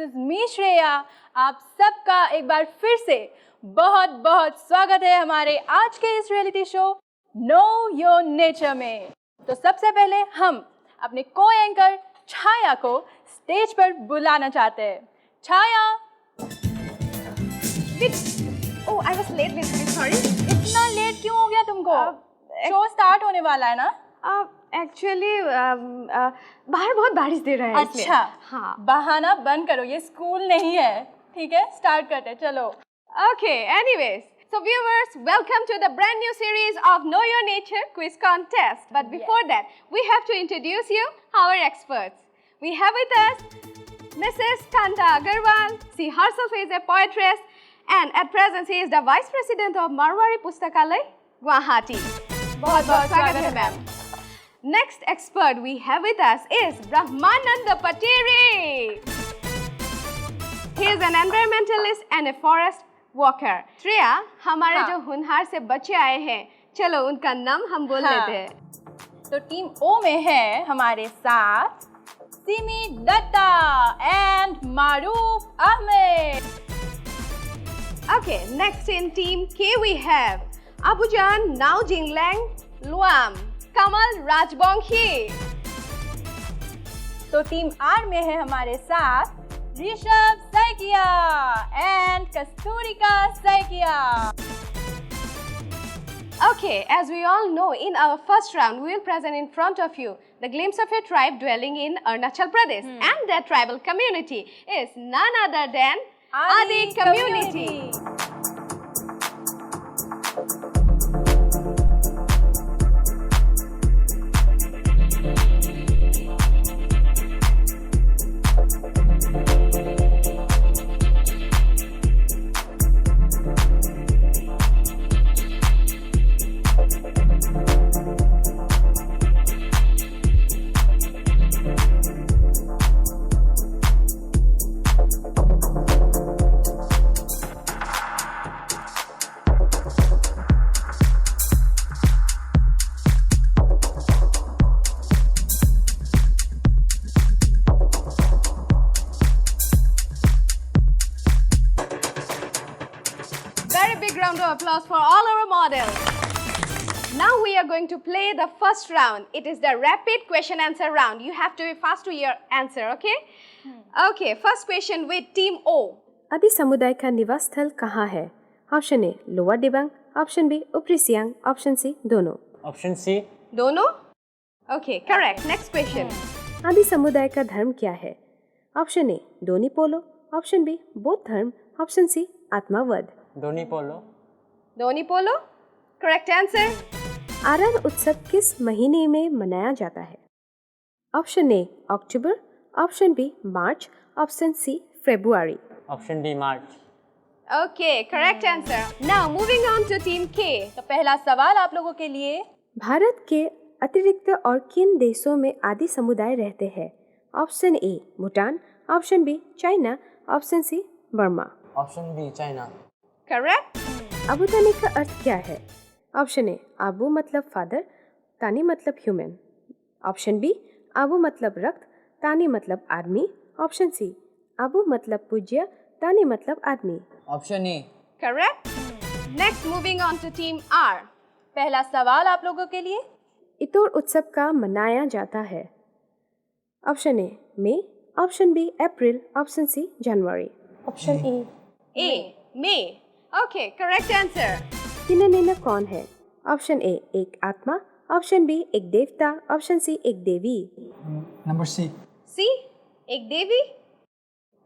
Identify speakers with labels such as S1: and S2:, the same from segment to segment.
S1: Is me Shreya. आप सबका एक बार फिर से बहुत बहुत स्वागत है हमारे आज के इस reality show know your nature में। तो सबसे पहले हम अपने को एंकर छाया को स्टेज पर बुलाना चाहते हैं। छाया।
S2: Oh, I was late basically, sorry.
S1: इतना लेट क्यों हो गया तुमको? शो स्टार्ट होने वाला है ना?
S2: एक्चुअली बाहर बहुत बारिश दे रहा है इसलिए।
S1: अच्छा,
S2: हाँ।
S1: बहाना बंद करो, ये स्कूल नहीं है। ठीक है, स्टार्ट करते हैं, चलो।
S2: Okay, anyways, so viewers, welcome to the brand new series of Know Your Nature quiz contest. But before that, we have to introduce you our experts. We have with us Mrs. Kanta Agarwal. She herself is a poetess, and at present she is the Vice President of Marwari Pustakalay, Guwahati. बहुत बहुत स्वागत है ma'am. Next expert we have with us is Brahmananda Pateri. He is an environmentalist and a forest walker. Shreya, हमारे जो होनहार से बच्चे आए हैं, चलो उनका नाम हम बोल लेते हैं।
S1: तो टीम ओ में है हमारे साथ Simi Datta and Maroof Ahmed.
S2: Okay, next in team K we have Abujan Nao Jinglang Luam, Kamal Rajbonghi.
S1: तो टीम आर में है हमारे साथ Rishabh Saikia and Kasturika Saikia.
S2: Okay, as we all know, in our first round, we will present in front of you the glimpse of a tribe dwelling in Arunachal Pradesh, and their tribal community is none other than Adi community. Very big round of applause for all our models. Now we are going to play the first round. It is the rapid question answer round. You have to be fast to your answer, okay? Okay, first question with team O.
S3: आदि समुदाय का निवास स्थल कहाँ है? Option A lower Dibang, option B ऊपरी Siang, option C दोनों।
S4: Option C
S2: दोनों? Okay, correct. Next question.
S3: आदि समुदाय का धर्म क्या है? Option A Doni Polo, option B बौद्ध धर्म, ऑप्शन सी आत्मावद।
S4: Doni Polo.
S2: Doni Polo? Correct answer.
S3: Aran उत्सव किस महीने में मनाया जाता है? Option A October, option B March, option C फरवरी।
S4: Option D March.
S2: Okay, correct answer. Now moving on to team K.
S1: तो पहला सवाल आप लोगों के लिए,
S3: भारत के अतिरिक्त और किन देशों में आदि समुदाय रहते हैं? Option A Bhutan, option B China, option C Burma.
S4: Option B China.
S2: Correct?
S3: Abu Tani का अर्थ क्या है? ऑप्शन ए आबू मतलब फादर, तानी मतलब ह्यूमन, ऑप्शन बी आबू मतलब रक्त, तानी मतलब आदमी, ऑप्शन सी आबू मतलब पूज्य, तानी मतलब आदमी।
S4: Option A.
S2: Correct? Next moving on to team R.
S1: पहला सवाल आप लोगों के लिए,
S3: इतोर उत्सव का मनाया जाता है? Option A May, option B April, option C जनवरी।
S4: Option A.
S2: A. May. Okay, correct answer.
S3: तिननेना कौन है? ऑप्शन ए एक आत्मा, ऑप्शन बी एक देवता, ऑप्शन सी एक देवी।
S4: Number C.
S2: C. एक देवी?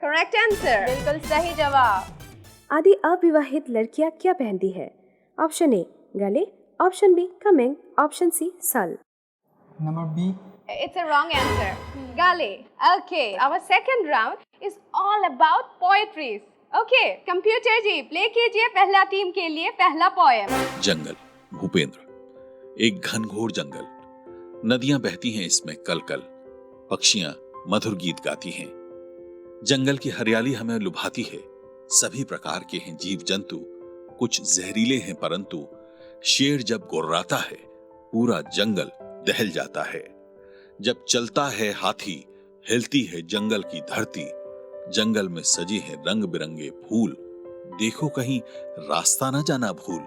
S2: Correct answer.
S1: बिल्कुल सही जवाब।
S3: आदि अविवाहित लड़कियां क्या पहनती है? ऑप्शन ए गले, option B coming, option C सल।
S4: Number B.
S2: It's a wrong answer. Gale. Okay, our second round is all about poetry. Okay, computer ji play कीजिए पहला टीम के लिए पहला पोएम।
S5: जंगल, भूपेंद्र। एक घनघोर जंगल, नदियां बहती हैं इसमें कल-कल, पक्षियां मधुर गीत गाती हैं। जंगल की हरियाली हमें लुभाती है, सभी प्रकार के हैं जीव जंतु, कुछ जहरीले हैं परंतु शेर जब गुर्राता है पूरा जंगल दहल जाता है। जब चलता है हाथी हिलती है जंगल की धरती, जंगल में सजे हैं रंग बिरंगे फूल, देखो कहीं रास्ता न जाना भूल।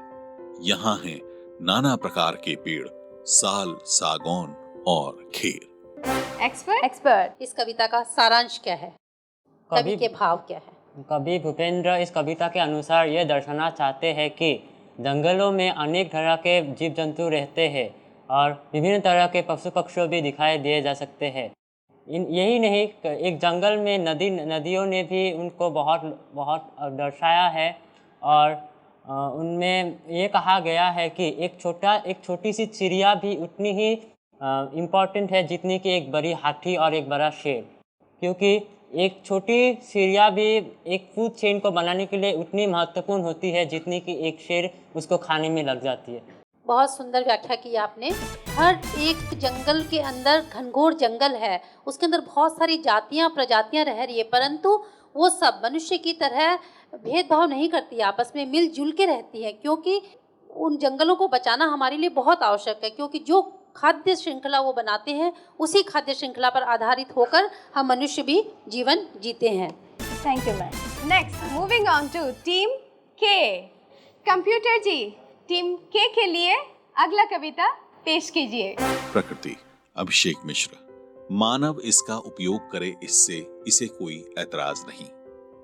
S5: यहाँ हैं नाना प्रकार के पेड़, साल, सागौन और खेर।
S1: एक्सपर्ट।
S6: इस कविता का सारांश क्या है? कवि के भाव क्या है?
S7: कवि भूपेंद्र इस कविता के अनुसार ये दर्शाना चाहते हैं कि जंगलों में अनेक तरह के जीव जंतु रहते हैं और विभिन्न तरह के पशु पक्षी भी दिखाई दिए जा सकते हैं। यही नहीं, एक जंगल में नदियों ने भी उनको बहुत बहुत दर्शाया है और उनमें ये कहा गया है कि एक छोटी सी चिड़िया भी उतनी ही इम्पॉर्टेंट है जितनी कि एक बड़ी हाथी और एक बड़ा शेर, क्योंकि एक छोटी चिड़िया भी एक फूड चेन को बनाने के लिए उतनी महत्वपूर्ण होती है जितनी कि एक शेर उसको खाने में लग जाती है।
S6: बहुत सुंदर व्याख्या की आपने। हर एक जंगल के अंदर, घनघोर जंगल है, उसके अंदर बहुत सारी जातियां प्रजातियां रह रही है, परंतु वो सब मनुष्य की तरह भेदभाव नहीं करती, आपस में मिलजुल के रहती है, क्योंकि उन जंगलों को बचाना हमारे लिए बहुत आवश्यक है, क्योंकि जो खाद्य श्रृंखला वो बनाते हैं उसी खाद्य श्रृंखला पर आधारित होकर हम मनुष्य भी जीवन जीते हैं।
S1: Thank you ma'am.
S2: Next moving on to team K. Computer ji, team के लिए अगला कविता पेश कीजिए।
S5: प्रकृति, अभिषेक मिश्र। मानव इसका उपयोग करे इससे इसे कोई ऐतराज नहीं,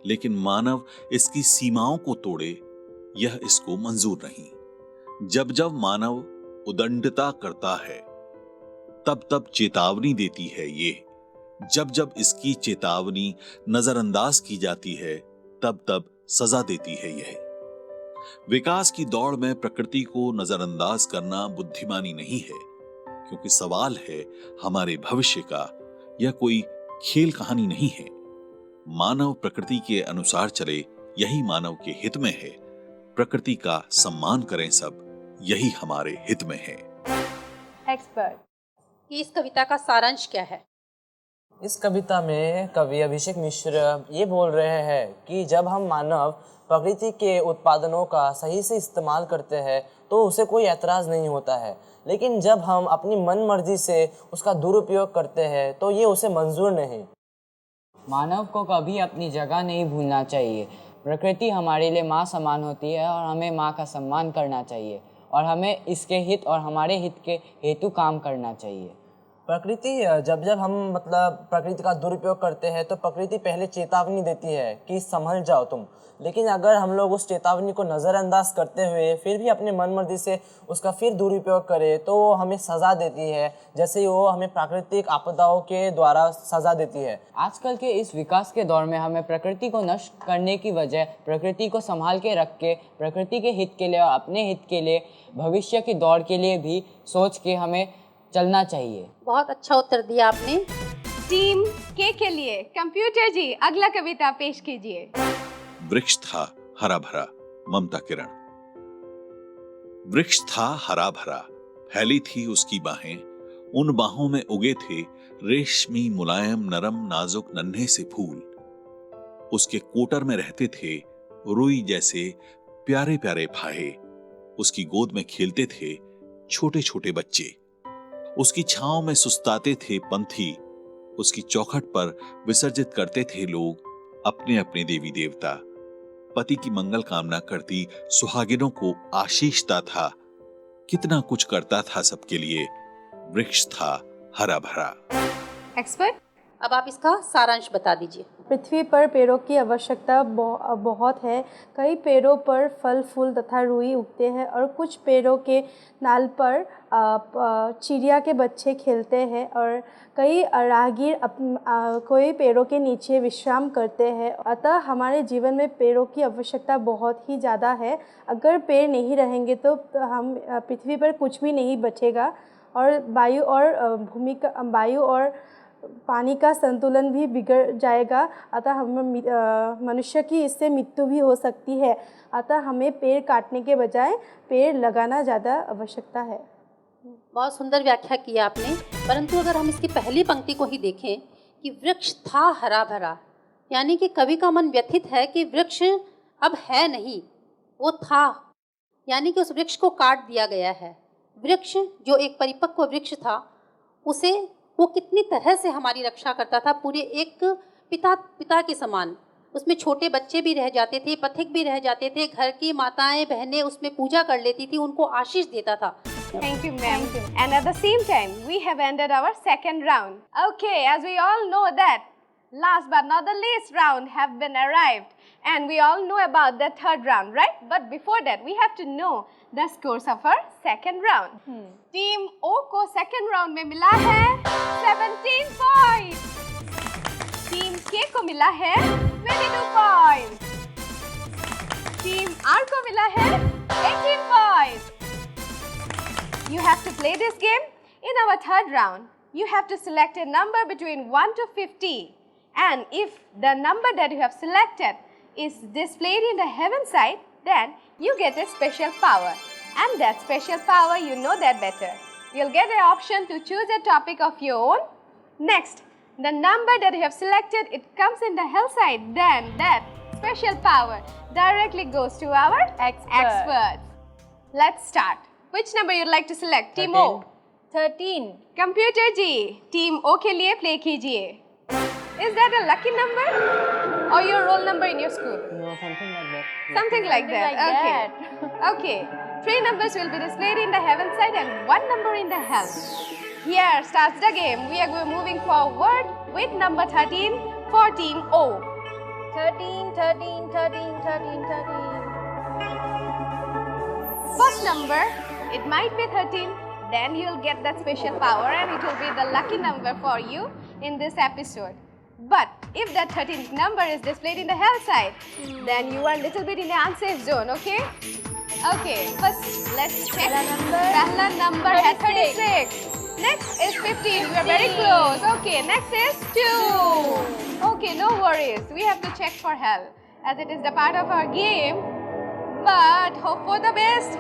S5: लेकिन मानव इसकी सीमाओं को तोड़े यह इसको मंजूर नहीं। जब जब मानव उदंडता करता है तब तब चेतावनी देती है ये, जब जब इसकी चेतावनी नजरअंदाज की जाती है तब तब सजा देती है यह। विकास की दौड़ में प्रकृति को नजरअंदाज करना बुद्धिमानी नहीं है, क्योंकि सवाल है हमारे भविष्य का, यह कोई खेल कहानी नहीं है। मानव प्रकृति के अनुसार चले, यही मानव के हित में है। प्रकृति का सम्मान करें सब, यही हमारे हित में है।
S1: एक्सपर्ट।
S6: इस कविता का सारांश क्या है?
S8: इस कविता में कवि अभिषेक मिश्र ये बोल रहे हैं कि जब हम मानव प्रकृति के उत्पादनों का सही से इस्तेमाल करते हैं तो उसे कोई ऐतराज़ नहीं होता है, लेकिन जब हम अपनी मन मर्जी से उसका दुरुपयोग करते हैं तो ये उसे मंजूर नहीं।
S9: मानव को कभी अपनी जगह नहीं भूलना चाहिए। प्रकृति हमारे लिए माँ समान होती है और हमें माँ का सम्मान करना चाहिए और हमें इसके हित और हमारे हित के हेतु काम करना चाहिए।
S8: प्रकृति जब जब हम प्रकृति का दुरुपयोग करते हैं तो प्रकृति पहले चेतावनी देती है कि संभल जाओ तुम, लेकिन अगर हम लोग उस चेतावनी को नज़रअंदाज करते हुए फिर भी अपने मन मर्जी से उसका फिर दुरुपयोग करें तो वो हमें सज़ा देती है, जैसे वो हमें प्राकृतिक आपदाओं के द्वारा सज़ा देती है।
S9: आजकल के इस विकास के दौर में हमें प्रकृति को नष्ट करने की बजाय प्रकृति को संभाल के रख के प्रकृति के हित के लिए और अपने हित के लिए भविष्य की दौड़ के लिए भी सोच के हमें चलना चाहिए।
S6: बहुत अच्छा उत्तर दिया आपने।
S2: टीम के लिए कंप्यूटर जी अगला कविता पेश कीजिए।
S5: वृक्ष था हरा भरा, ममता किरण। वृक्ष था हरा भरा, फैली थी उसकी बाहें, उन बाहों में उगे थे रेशमी मुलायम नरम नाजुक नन्हे से फूल। उसके कोटर में रहते थे रुई जैसे प्यारे प्यारे फाहे, उसकी गोद में खेलते थे छोटे छोटे बच्चे, उसकी छांव में सुस्ताते थे पंथी, उसकी चौखट पर विसर्जित करते थे लोग अपने अपने देवी देवता। पति की मंगल कामना करती सुहागिनों को आशीषता था, कितना कुछ करता था सबके लिए। वृक्ष था हरा भरा।
S2: एक्सपर्ट।
S6: अब आप इसका सारांश बता दीजिए।
S1: पृथ्वी पर पेड़ों की आवश्यकता बहुत है। कई पेड़ों पर फल फूल तथा रुई उगते हैं और कुछ पेड़ों के नाल पर चिड़िया के बच्चे खेलते हैं और कई राहगीर कोई पेड़ों के नीचे विश्राम करते हैं। अतः हमारे जीवन में पेड़ों की आवश्यकता बहुत ही ज़्यादा है। अगर पेड़ नहीं रहेंगे तो हम पृथ्वी पर कुछ भी नहीं बचेगा और वायु और पानी का संतुलन भी बिगड़ जाएगा। अतः हम मनुष्य की इससे मृत्यु भी हो सकती है। अतः हमें पेड़ काटने के बजाय पेड़ लगाना ज़्यादा आवश्यकता है।
S6: बहुत सुंदर व्याख्या की आपने, परंतु अगर हम इसकी पहली पंक्ति को ही देखें कि वृक्ष था हरा भरा, यानी कि कवि का मन व्यथित है कि वृक्ष अब है नहीं, वो था, यानी कि उस वृक्ष को काट दिया गया है। वृक्ष जो एक परिपक्व वृक्ष था, उसे वो कितनी तरह से हमारी रक्षा करता था। पूरे एक पिता पिता के समान। उसमें छोटे बच्चे भी रह जाते थे, पथिक भी रह जाते थे, घर की माताएं बहनें उसमें पूजा कर लेती थी, उनको आशीष देता था।
S2: Thank you, ma'am. And at the same time, we have ended our second round. Okay, as we all know that last but not the least round have been arrived. And we all know about the third round, right? But before that, we have to know the scores of our second round. Team O को second round में मिला है 17 points. Team K को मिला है 22 points. Team R को मिला है 18 points. You have to play this game in our third round. You have to select a number between 1 to 50. And if the number that you have selected is displayed in the heaven side, then you get a special power. And that special power, you know that better. You'll get an option to choose a topic of your own. Next, the number that you have selected, it comes in the hell side. Then that special power directly goes to our experts. Let's start. Which number you'd like to select? Team O.
S1: 13.
S2: Computer ji, Team O के लिए play कीजिए. Is that a lucky number or your roll number in your school?
S7: No, something like that.
S2: Something like that. Okay. Okay. 3 numbers will be displayed in the heaven side and 1 number in the hell. Here starts the game. We are moving forward with number 13 for Team O.
S1: 13, 13, 13, 13, 13.
S2: First number, it might be 13. Then you'll get that special power and it will be the lucky number for you in this episode. But if that 13th number is displayed in the hell side, then you are a little bit in the unsafe zone, okay? Okay, first let's check. Pehla number है 36. Next is 15. We are very close. Okay, next is 2. Okay, no worries. We have to check for hell as it is the part of our game. But hope for the best.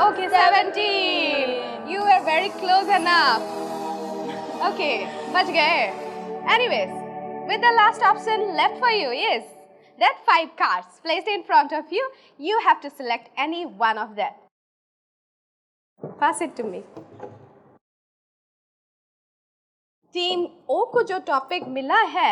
S2: Okay, 17. You were very close enough. Okay, बच गए. Anyways, with the last option left for you is that 5 cards placed in front of you. You have to select any one of them. Pass it to me. Team O को जो topic मिला है,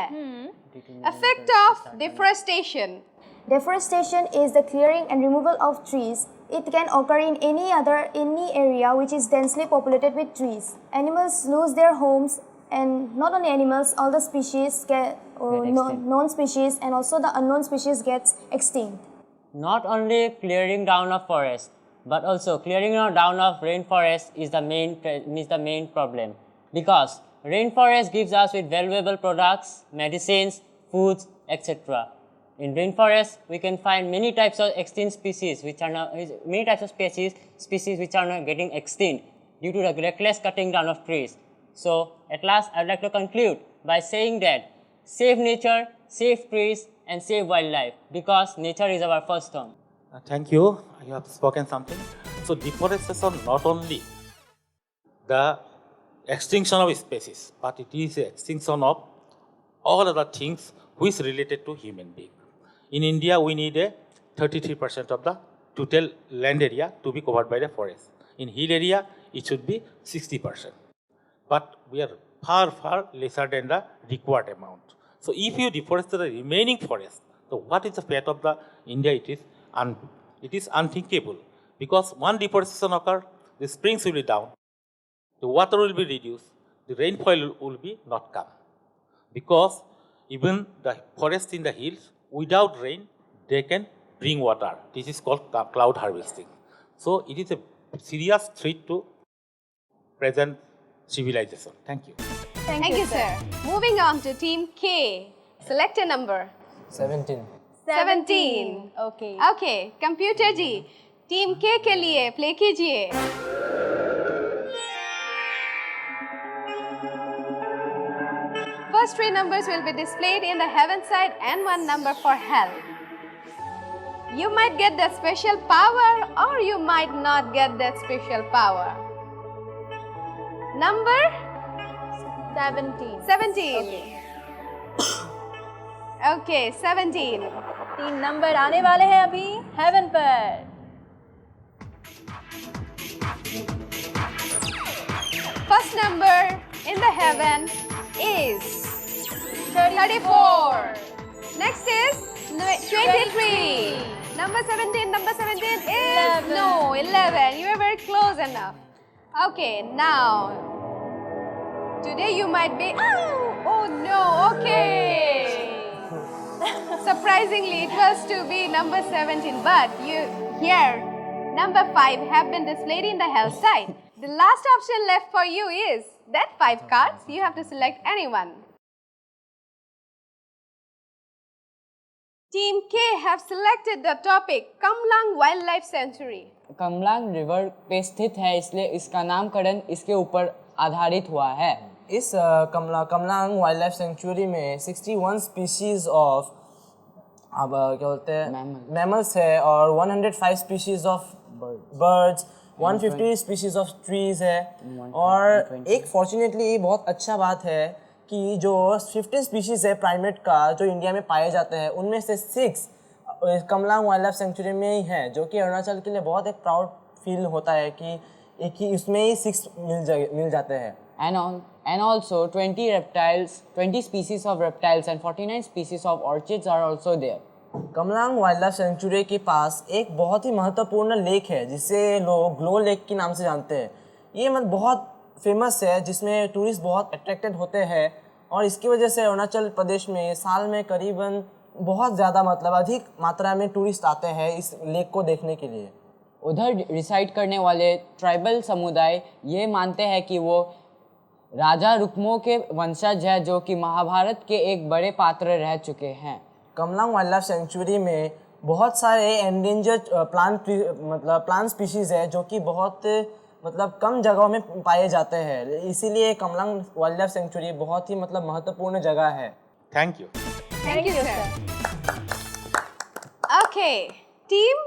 S2: effect of deforestation.
S10: Deforestation is the clearing and removal of trees. It can occur in any area which is densely populated with trees. Animals lose their homes, and not only animals, all the species known species and also the unknown species gets extinct.
S7: Not only clearing down of forest, but also clearing down of rainforest is the main problem, because rainforest gives us with valuable products, medicines, foods, etc. In rainforest, we can find many types of extinct species which are not getting extinct due to the reckless cutting down of trees. So, at last, I would like to conclude by saying that save nature, save trees, and save wildlife, because nature is our first home.
S11: Thank you. You have spoken something. So, deforestation not only the extinction of species, but it is the extinction of all other things which related to human being. In India, we need a 33% of the total land area to be covered by the forest. In hill area, it should be 60%. But we are far, far lesser than the required amount. So if you deforest the remaining forest, so what is the fate of the India? It is unthinkable, because one deforestation occurs, the springs will be down, the water will be reduced, the rainfall will be not come. Because even the forest in the hills, without rain, they can bring water. This is called cloud harvesting. So it is a serious threat to present civilization. Thank you.
S2: Thank you, sir. Moving on to Team K. Select a number.
S8: 17.
S2: 17.
S1: Okay.
S2: Okay, computer ji, Team K के लिए play कीजिए. First 3 numbers will be displayed in the heaven side and 1 number for hell. You might get that special power or you might not get that special power. Number
S1: 17.
S2: 17. Okay, 17.
S1: 3 number आने वाले हैं अभी haven पर.
S2: First number in the heaven is 34. Next is 23. Number 17 is no, 11. You are very close enough. Okay, now today you might be oh no, okay. Surprisingly, it was to be number 17, but here number 5 have been displayed in the health side. The last option left for you is that 5 cards. You have to select anyone. Team K have selected the topic Kamlang Wildlife Sanctuary.
S9: Kamalang river पे स्थित है, इसलिए इसका नामकरण इसके ऊपर आधारित हुआ है।
S8: इस कमलांग वाइल्ड लाइफ सेंचुरी में 61 स्पीशीज ऑफ अब क्या बोलते हैं मैमल्स है और 105 species of birds, 150 species of trees है। और एक फॉर्चुनेटली बहुत अच्छा बात है कि जो 15 स्पीशीज है प्राइमेट का जो इंडिया में पाए जाते हैं, उनमें से 6 कमलांग वाइल्ड लाइफ सेंचुरी में ही है, जो कि अरुणाचल के लिए बहुत एक प्राउड फील होता है कि एक ही इसमें ही 6 मिल जाते हैं।
S9: And also 20 species of reptiles and 49 species of orchids are also there.
S8: Kamalang wild life sanctuary के पास एक बहुत ही महत्वपूर्ण लेक है जिसे लोग ग्लो लेक के नाम से जानते हैं। ये बहुत फेमस है जिसमें टूरिस्ट बहुत अट्रैक्टेड होते हैं और इसकी वजह से अरुणाचल प्रदेश में साल में करीबन बहुत ज़्यादा अधिक मात्रा में टूरिस्ट आते हैं इस लेक को देखने के लिए।
S9: उधर रिसाइड करने वाले ट्राइबल समुदाय ये मानते हैं कि वो राजा रुक्मो के वंशज है, जो कि महाभारत के एक बड़े पात्र रह चुके हैं।
S8: कमलांग वाइल्ड लाइफ सेंचुरी में बहुत सारे एंडेंजर्ड प्लांट स्पीशीज़ है जो कि बहुत कम जगहों में पाए जाते हैं, इसीलिए कमलांग वाइल्ड लाइफ सेंचुरी बहुत ही महत्वपूर्ण जगह है।
S11: Thank you.
S2: Thank you, sir. Okay, Team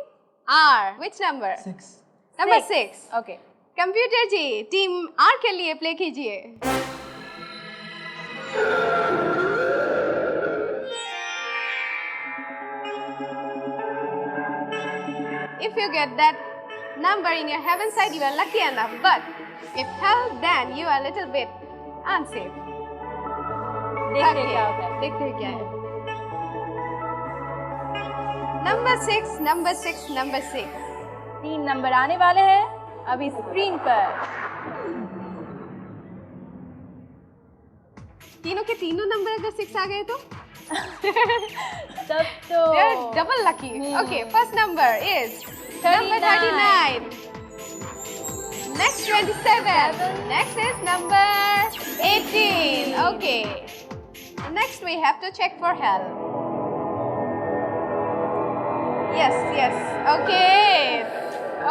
S2: R. Which number?
S4: 6.
S2: Number 6.
S1: Okay.
S2: Computer ji, team R के लिए प्ले कीजिए। If you get that number in your heaven side, you are lucky enough. But if hell, then you are a little bit unsafe.
S1: देखते क्या होता है।
S2: देखते क्या है। Number 6, number 6, number 6.
S1: 3 नंबर आने वाले हैं अभी स्क्रीन पर।
S2: तीनों के तीनों नंबर अगर 6 आ गए तो
S1: तब तो
S2: they are double lucky. Okay, first number is number 39. Next 27. Next is number 18. Okay. Next we have to check for hell. Yes, yes. Okay.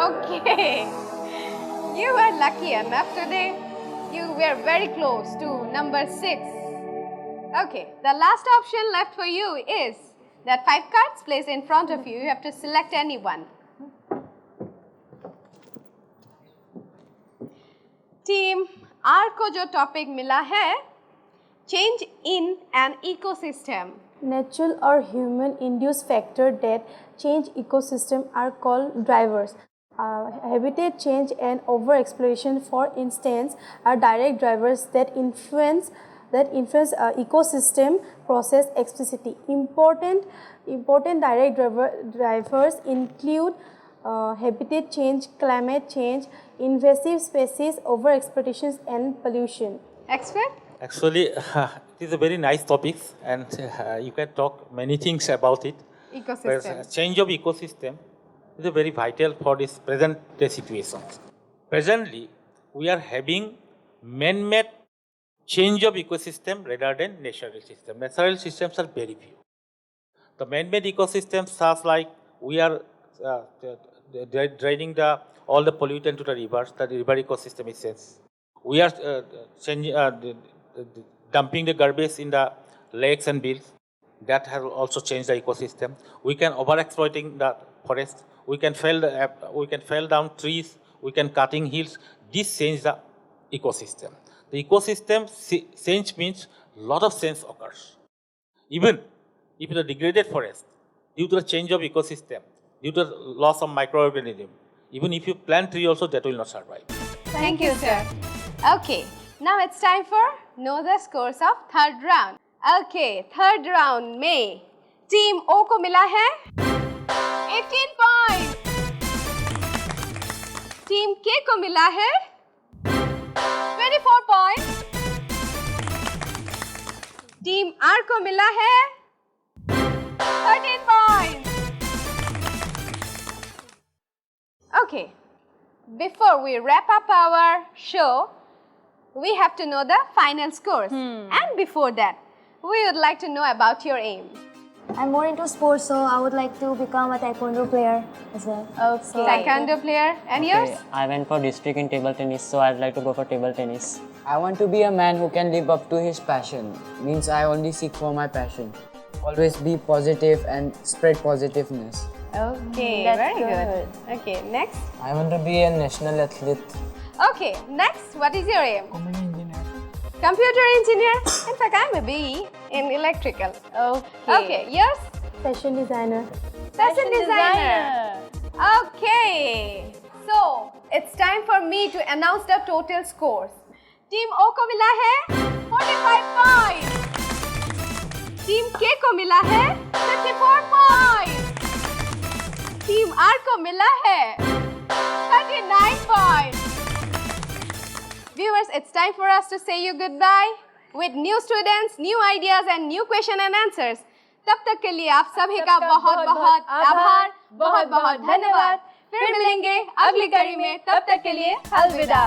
S2: Okay. You were lucky enough today. You were very close to number 6. Okay, the last option left for you is that 5 cards placed in front of you. You have to select anyone. Team R को जो topic मिला है, change in an ecosystem.
S10: Natural or human-induced factors that change ecosystem are called drivers. Habitat change and overexploration, for instance, are direct drivers that influence ecosystem process explicitly. Important direct drivers include habitat change, climate change, invasive species, overexploitation, and pollution.
S2: Expert?
S11: Actually, it is a very nice topic, and you can talk many things about it.
S2: Ecosystem.
S11: But change of ecosystem is very vital for this present day situation. Presently, we are having man-made change of ecosystem rather than natural system. Natural systems are very few. The man-made ecosystems such like we are draining all the pollutant to the rivers. The river ecosystem is changed. We are dumping the garbage in the lakes and bills. That has also changed the ecosystem. We can overexploiting the forest. We can fell down trees. We can cutting hills. This changes the ecosystem. The ecosystem change means lot of change occurs. Even if the degraded forest, due to the change of ecosystem, due to the loss of microorganism, even if you plant tree also, that will not survive.
S2: Thank you, sir. Okay, now it's time for know the scores of third round. Okay, third round में team O को मिला है 18 point, team K को मिला है 24 point, team R को मिला है 13 point. Okay, before we wrap up our show, we have to know the final scores. And before that, we would like to know about your aim.
S10: I'm more into sports, so I would like to become a taekwondo player as well.
S2: Okay. Taekwondo player. And yours?
S7: Okay, I went for district in table tennis, so I'd like to go for table tennis.
S9: I want to be a man who can live up to his passion. Means I only seek for my passion. Always be positive and spread positiveness.
S2: Okay,
S10: That's
S2: very
S10: good.
S2: good. Okay, next.
S8: I want to be a national athlete.
S2: Okay, next, what is your aim?
S4: Computer engineer.
S2: Computer engineer. In fact, I'm a BE in electrical. Okay, yours?
S10: Fashion designer.
S2: Fashion designer. Okay, so it's time for me to announce the total scores. Team O को मिला है 45 points. Team K को मिला है 54 points. Team R को मिला है 39 points. Viewers, it's time for us to say you goodbye with new students, new ideas and new question and answers. तब तक के लिए आप सभी का बहुत बहुत आभार, बहुत बहुत धन्यवाद। फिर मिलेंगे अगली कड़ी में, तब तक के लिए अलविदा।